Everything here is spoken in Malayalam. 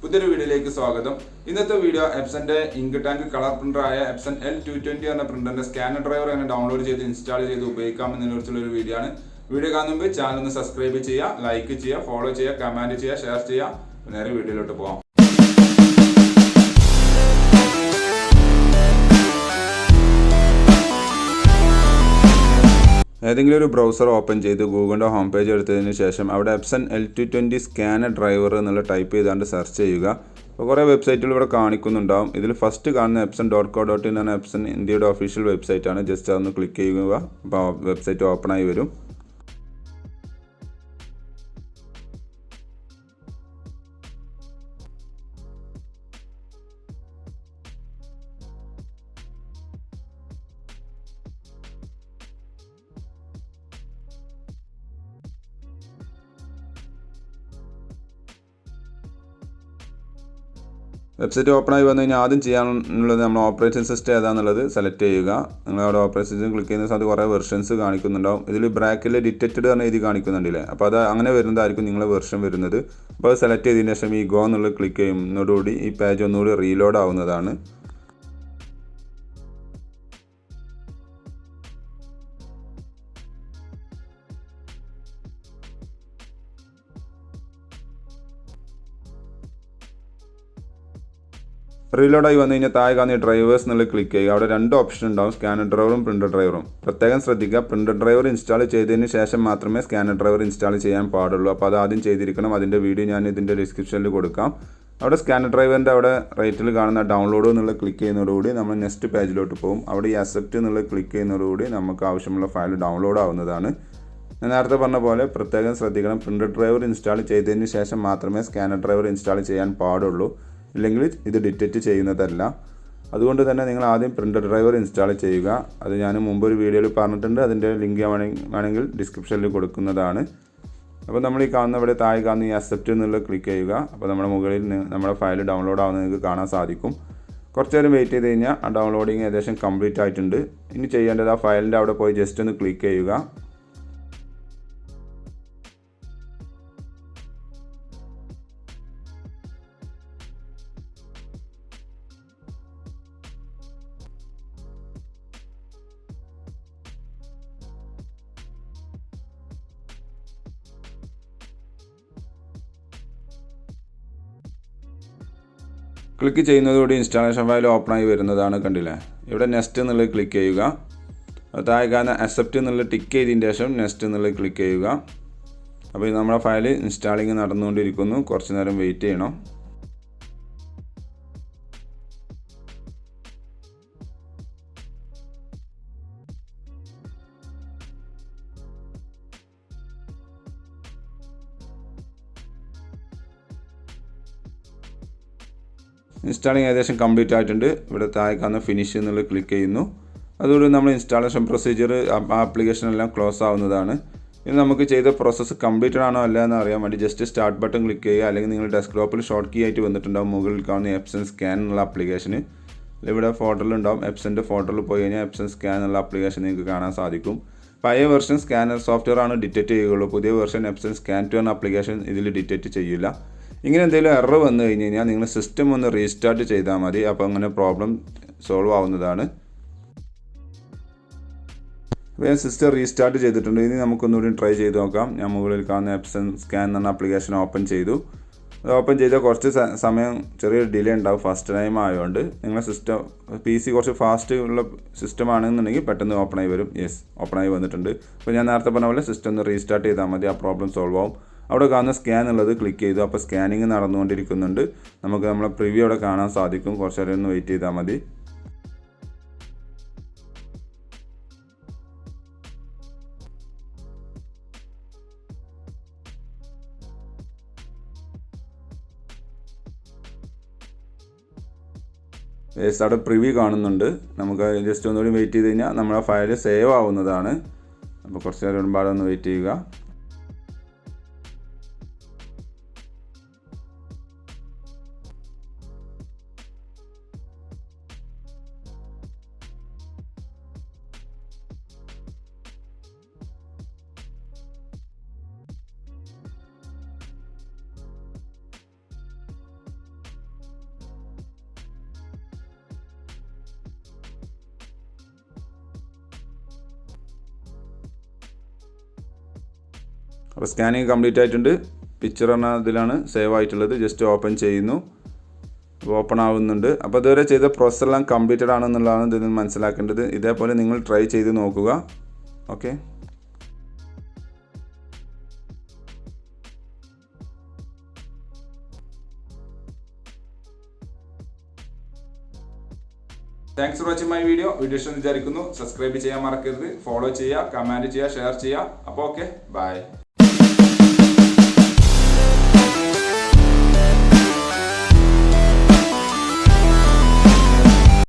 പുതിയൊരു വീഡിയോയിലേക്ക് സ്വാഗതം. ഇന്നത്തെ വീഡിയോ എപ്സന്റെ ഇങ്ക് ടാങ്ക് കളർ പ്രിന്ററായ എപ്സൺ L220 എന്ന പ്രിന്ററിന്റെ സ്കാനർ ഡ്രൈവർ എങ്ങനെ ഡൗൺലോഡ് ചെയ്ത് ഇൻസ്റ്റാൾ ചെയ്ത് ഉപയോഗിക്കാം എന്നതിനെക്കുറിച്ചുള്ള ഒരു വീഡിയോ ആണ്. വീഡിയോ കാണുമ്പോൾ ചാനൽ ഒന്ന് സബ്സ്ക്രൈബ് ചെയ്യുക, ലൈക്ക് ചെയ്യുക, ഫോളോ ചെയ്യുക, കമന്റ് ചെയ്യുക, ഷെയർ ചെയ്യുക. നേരെ വീഡിയോയിലോട്ട് പോകാം. ഏതെങ്കിലും ഒരു ബ്രൗസർ ഓപ്പൺ ചെയ്ത് ഗൂഗിളിൻ്റെ ഹോം പേജ് എടുത്തതിന് ശേഷം അവിടെ എപ്സൺ L220 സ്കാനർ ഡ്രൈവർ എന്നുള്ള ടൈപ്പ് ചെയ്താണ്ട് സെർച്ച് ചെയ്യുക. അപ്പോൾ കുറേ വെബ്സൈറ്റുകൾ ഇവിടെ കാണിക്കുന്നുണ്ടാവും. ഇതിൽ ഫസ്റ്റ് കാണുന്ന epson.co.in എന്ന എപ്സൺ ഇന്ത്യയുടെ ഒഫീഷ്യൽ വെബ്സൈറ്റാണ്. ജസ്റ്റ് അതൊന്ന് ക്ലിക്ക് ചെയ്യുക. അപ്പോൾ വെബ്സൈറ്റ് ഓപ്പൺ ആയി വരും. വെബ്സൈറ്റ് ഓപ്പൺ ആയി വന്നു കഴിഞ്ഞാൽ ആദ്യം ചെയ്യാനുള്ളത് നമ്മൾ ഓപ്പറേറ്റിംഗ് സിസ്റ്റം ഏതാണെന്നുള്ളത് സെലക്ട് ചെയ്യുക. നിങ്ങൾ അവിടെ ഓപ്പറേറ്റിംഗ് സിസ്റ്റം ക്ലിക്ക് ചെയ്യുന്ന സമയത്ത് കുറേ വെർഷൻസ് കാണിക്കുന്നുണ്ടാവും. ഇതിൽ ബ്രാക്കിൽ ഡിറ്റക്റ്റഡ് എന്ന് എഴുതി കാണിക്കുന്നുണ്ടല്ലേ, അപ്പോൾ അത് അങ്ങനെ വരുന്നതായിരിക്കും നിങ്ങളെ വെർഷൻ വരുന്നത്. അപ്പോൾ അത് സെലക്ട് ചെയ്തതിന് ശേഷം ഈ ഗോ എന്നുള്ളത് ക്ലിക്ക് ചെയ്യുന്നതോടുകൂടി ഈ പേജ് ഒന്നുകൂടി റീലോഡ് ആവുന്നതാണ്. റീലോഡായി വന്നു കഴിഞ്ഞാൽ താഴെ കാണുന്ന ഡ്രൈവേഴ്സ് എന്നുള്ളത് ക്ലിക്ക് ചെയ്യുക. അവിടെ രണ്ട് ഓപ്ഷൻ ഉണ്ടാവും, സ്കാനർ ഡ്രൈവറും പ്രിൻ്റർ ഡ്രൈവറും. പ്രത്യേകം ശ്രദ്ധിക്കുക, പ്രിൻ്റർ ഡ്രൈവർ ഇൻസ്റ്റാൾ ചെയ്തതിന് ശേഷം മാത്രമേ സ്കാനർ ഡ്രൈവർ ഇൻസ്റ്റാൾ ചെയ്യാൻ പാടുള്ളൂ. അപ്പോൾ അത് ആദ്യം ചെയ്തിരിക്കണം. അതിൻ്റെ വീഡിയോ ഞാൻ ഇതിൻ്റെ ഡിസ്ക്രിപ്ഷനിൽ കൊടുക്കാം. അവിടെ സ്കാനർ ഡ്രൈവറിൻ്റെ അവിടെ റൈറ്റിൽ കാണുന്ന ഡൗൺലോഡ് എന്നുള്ളത് ക്ലിക്ക് ചെയ്യുന്നതോടുകൂടി നമ്മൾ നെക്സ്റ്റ് പേജിലോട്ട് പോകും. അവിടെ ഈ അക്സെപ്റ്റ് എന്നുള്ളത് ക്ലിക്ക് ചെയ്യുന്നതോടുകൂടി നമുക്ക് ആവശ്യമുള്ള ഫയൽ ഡൗൺലോഡ് ആവുന്നതാണ്. ഞാൻ നേരത്തെ പറഞ്ഞ പോലെ പ്രത്യേകം ശ്രദ്ധിക്കണം, പ്രിൻ്റർ ഡ്രൈവർ ഇൻസ്റ്റാൾ ചെയ്തതിന് ശേഷം മാത്രമേ സ്കാനർ ഡ്രൈവർ ഇൻസ്റ്റാൾ ചെയ്യാൻ പാടുള്ളൂ. ഇല്ലെങ്കിൽ ഇത് ഡിറ്റക്റ്റ് ചെയ്യുന്നതല്ല. അതുകൊണ്ട് തന്നെ നിങ്ങൾ ആദ്യം പ്രിൻ്റർ ഡ്രൈവർ ഇൻസ്റ്റാൾ ചെയ്യുക. അത് ഞാൻ മുമ്പ് ഒരു വീഡിയോയിൽ പറഞ്ഞിട്ടുണ്ട്. അതിൻ്റെ ലിങ്ക് വേണമെങ്കിൽ ഡിസ്ക്രിപ്ഷനിൽ കൊടുക്കുന്നതാണ്. അപ്പോൾ നമ്മൾ ഈ കാണുന്ന ഇവിടെ താഴെ കാണുന്ന ഈ അക്സെപ്റ്റ് എന്നുള്ളത് ക്ലിക്ക് ചെയ്യുക. അപ്പോൾ നമ്മുടെ മുകളിൽ നമ്മുടെ ഫയൽ ഡൗൺലോഡ് ആവുന്നത് നിങ്ങൾക്ക് കാണാൻ സാധിക്കും. കുറച്ച് നേരം വെയിറ്റ് ചെയ്ത് കഴിഞ്ഞാൽ ആ ഡൗൺലോഡിങ് ഏകദേശം കംപ്ലീറ്റ് ആയിട്ടുണ്ട്. ഇനി ചെയ്യേണ്ടത് ആ ഫയലിൻ്റെ അവിടെ പോയി ജസ്റ്റ് ഒന്ന് ക്ലിക്ക് ചെയ്യുക. ക്ലിക്ക് ചെയ്യുന്നതോടെ ഇൻസ്റ്റാളേഷൻ ഫയൽ ഓപ്പണായി വരുന്നതാണ്. കണ്ടില്ലേ, ഇവിടെ നെക്സ്റ്റ് എന്നുള്ളത് ക്ലിക്ക് ചെയ്യുക. താഴെ കാണുന്ന അക്സെപ്റ്റ് എന്നുള്ളത് ടിക്ക് ചെയ്തതിന് ശേഷം നെക്സ്റ്റ് എന്നുള്ളത് ക്ലിക്ക് ചെയ്യുക. അപ്പോൾ നമ്മുടെ ഫയൽ ഇൻസ്റ്റാളിങ് നടന്നുകൊണ്ടിരിക്കുന്നു. കുറച്ച് നേരം വെയിറ്റ് ചെയ്യണം. ഇൻസ്റ്റാളിങ് ഏകദേശം കംപ്ലീറ്റ് ആയിട്ടുണ്ട്. ഇവിടെ താഴെ കാണുന്ന ഫിനിഷ് എന്നുള്ളത് ക്ലിക്ക് ചെയ്യുന്നു. അതുകൊണ്ട് നമ്മൾ ഇൻസ്റ്റാളേഷൻ പ്രൊസീജിയർ ആപ്ലിക്കേഷൻ എല്ലാം ക്ലോസ് ആവുന്നതാണ്. ഇനി നമുക്ക് ചെയ്ത പ്രോസസ്സ് കംപ്ലീറ്റഡ് ആണോ അല്ല എന്ന് അറിയാൻ വേണ്ടി ജസ്റ്റ് സ്റ്റാർട്ട് ബട്ടൺ ക്ലിക്ക് ചെയ്യുക. അല്ലെങ്കിൽ നിങ്ങൾ ഡെസ്ക്ടോപ്പിൽ ഷോർട്ട് കീ ആയിട്ട് വന്നിട്ടുണ്ടാവും മുകളിൽ കാണുന്ന എപ്സൺ സ്കാൻ എന്നുള്ള ആപ്ലിക്കേഷന്. ഇവിടെ ഫോൾഡറിലുണ്ടാവും. എപ്സൻ്റെ ഫോൾഡറിൽ പോയി കഴിഞ്ഞാൽ എപ്സൺ സ്കാൻ എന്നുള്ള ആപ്ലിക്കേഷൻ നിങ്ങൾക്ക് കാണാൻ സാധിക്കും. പഴയ വെർഷൻ സ്കാനർ സോഫ്റ്റ്വെയർ ആണ് ഡിറ്റക്റ്റ് ചെയ്യുകയുള്ളൂ. പുതിയ വെർഷൻ എപ്സൺ സ്കാൻ 2 എന്ന ആപ്ലിക്കേഷൻ ഇതിൽ ഡിറ്റക്റ്റ് ചെയ്യില്ല. ഇങ്ങനെ എന്തെങ്കിലും എറർ വന്നു കഴിഞ്ഞ് കഴിഞ്ഞാൽ നിങ്ങൾ സിസ്റ്റം ഒന്ന് റീസ്റ്റാർട്ട് ചെയ്താൽ മതി. അപ്പോൾ അങ്ങനെ പ്രോബ്ലം സോൾവ് ആവുന്നതാണ്. അപ്പോൾ ഞാൻ സിസ്റ്റം റീസ്റ്റാർട്ട് ചെയ്തിട്ടുണ്ട്. ഇനി നമുക്കൊന്നുകൂടി ട്രൈ ചെയ്ത് നോക്കാം. ഞാൻ മുകളിൽ കാണുന്ന എപ്സൺ സ്കാൻ എന്ന ആപ്ലിക്കേഷൻ ഓപ്പൺ ചെയ്തു. അത് ഓപ്പൺ ചെയ്താൽ കുറച്ച് സമയം ചെറിയൊരു ഡിലേ ഉണ്ടാവും. ഫസ്റ്റ് ടൈം ആയതുകൊണ്ട് നിങ്ങളുടെ സിസ്റ്റം PC കുറച്ച് ഫാസ്റ്റ് ഉള്ള സിസ്റ്റം ആണെന്നുണ്ടെങ്കിൽ പെട്ടെന്ന് ഓപ്പണായി വരും. യെസ്, ഓപ്പണായി വന്നിട്ടുണ്ട്. അപ്പോൾ ഞാൻ നേരത്തെ പറഞ്ഞ പോലെ സിസ്റ്റം ഒന്ന് റീസ്റ്റാർട്ട് ചെയ്താൽ മതി, ആ പ്രോബ്ലം സോൾവ് ആവും. അവിടെ കാണുന്ന സ്കാൻ ഉള്ളത് ക്ലിക്ക് ചെയ്തു. അപ്പോൾ സ്കാനിങ് നടന്നുകൊണ്ടിരിക്കുന്നുണ്ട്. നമുക്ക് നമ്മളെ പ്രിവ്യൂ അവിടെ കാണാൻ സാധിക്കും. കുറച്ച് നേരം ഒന്ന് വെയിറ്റ് ചെയ്താൽ മതി. അവിടെ പ്രിവ്യൂ കാണുന്നുണ്ട്. നമുക്ക് ജസ്റ്റ് ഒന്നുകൂടി വെയിറ്റ് ചെയ്ത് കഴിഞ്ഞാൽ നമ്മുടെ ഫയൽ സേവ് ആവുന്നതാണ്. അപ്പോൾ കുറച്ച് നേരം ഒരുപാട് ഒന്ന് വെയിറ്റ് ചെയ്യുക. അപ്പോൾ സ്കാനിങ് കംപ്ലീറ്റ് ആയിട്ടുണ്ട്. പിക്ചർ എന്ന ഇതിലാണ് സേവ് ആയിട്ടുള്ളത്. ജസ്റ്റ് ഓപ്പൺ ചെയ്യുന്നു, ഓപ്പൺ ആവുന്നുണ്ട്. അപ്പോൾ ഇതുവരെ ചെയ്ത പ്രോസസ് എല്ലാം കംപ്ലീറ്റഡ് ആണെന്നുള്ളതാണ് ഇതിൽ നിന്ന് മനസ്സിലാക്കേണ്ടത്. ഇതേപോലെ നിങ്ങൾ ട്രൈ ചെയ്ത് നോക്കുക. Okay. Thanks for watching my video. Video ഇഷ്ടം വിചാരിക്കുന്നു. സബ്സ്ക്രൈബ് ചെയ്യാൻ മറക്കരുത്. ഫോളോ ചെയ്യുക, കമൻറ്റ് ചെയ്യുക, ഷെയർ ചെയ്യുക. അപ്പോൾ ഓക്കെ, ബൈ.